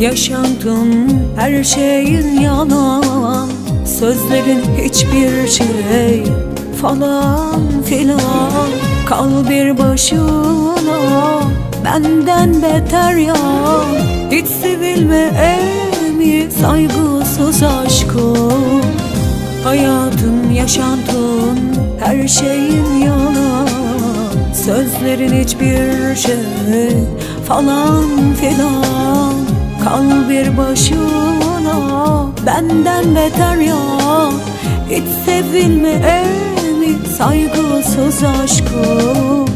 Yaşantın, her şeyin yalan, sözlerin hiçbir şey falan filan. Kal bir başına, benden beter ya. Hiç sevilme mi saygısız aşkım? Hayatın, yaşantın, her şeyin yalan, sözlerin hiçbir şey falan filan. Kal bir başına, benden beter ya. Hiç sevilme mi saygısız aşkım?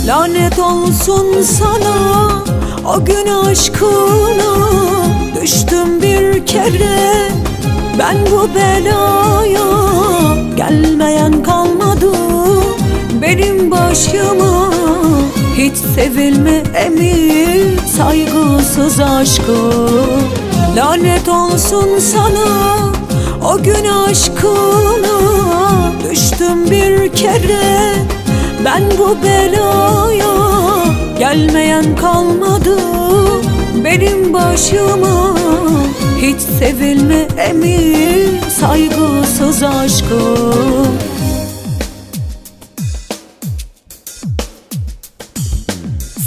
Lanet olsun sana, o gün aşkına düştüm bir kere. Ben bu belaya gelmeyen kalmadı benim başıma. Hiç sevilme mi saygısız aşkım? Lanet olsun sana, o gün aşkına düştüm bir kere. Ben bu belaya gelmeyen kalmadı benim başıma. Hiç sevilme mi saygısız aşkım?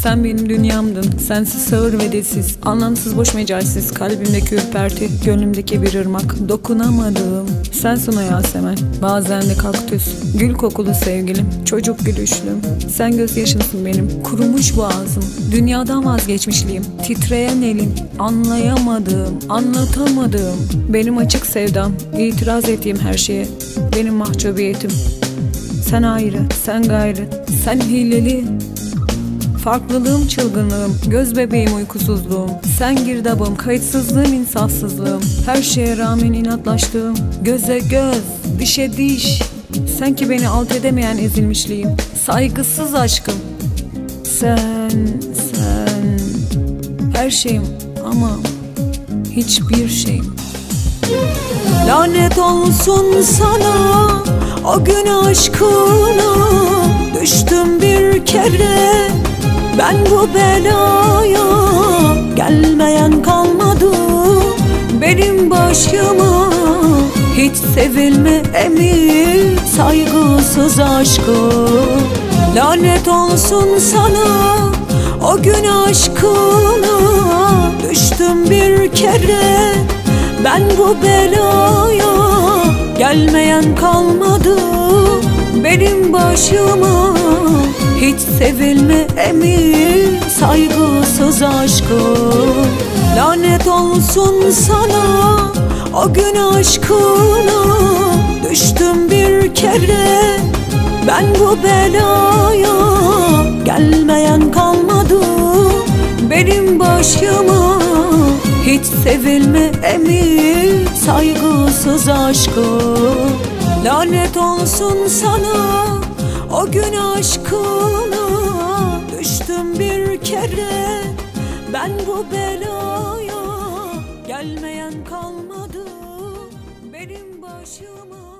Sen benim dünyamdın, sensiz sağır ve dilsiz, anlamsız boş mecalsiz, kalbimdeki ürperti, gönlümdeki bir ırmak, dokunamadığım sensin o Yasemen, bazen de kaktüs, gül kokulu sevgilim, çocuk gülüşlüm. Sen gözyaşımsın benim, kurumuş boğazım, dünyadan vazgeçmişliğim, titreyen elim, anlayamadığım, anlatamadığım, benim açık sevdam, itiraz ettiğim her şeye, benim mahcubiyetim. Sen ayrı, sen gayrı, sen hileli, farklılığım, çılgınlığım, göz bebeğim, uykusuzluğum. Sen girdabım, kayıtsızlığım, insafsızlığım. Her şeye rağmen inatlaştığım, göze göz, dişe diş. Sen ki beni alt edemeyen ezilmişliğim, saygısız aşkım. Sen her şeyim ama hiçbir şeyim. Lanet olsun sana, o gün aşkına düştüm bir kere. Ben bu belaya gelmeyen kalmadı benim başıma. Hiç sevilme mi saygısız aşkım? Lanet olsun sana, o gün aşkına düştüm bir kere. Ben bu belaya gelmeyen kalmadı benim başıma. Hiç sevilme mi saygısız aşkım? Lanet olsun sana, o gün aşkına düştüm bir kere. Ben bu belaya gelmeyen kalmadı benim başıma. Hiç sevilme mi saygısız aşkım? Lanet olsun sana, o gün aşkına düştüm bir kere. Ben bu belaya gelmeyen kalmadı benim başıma.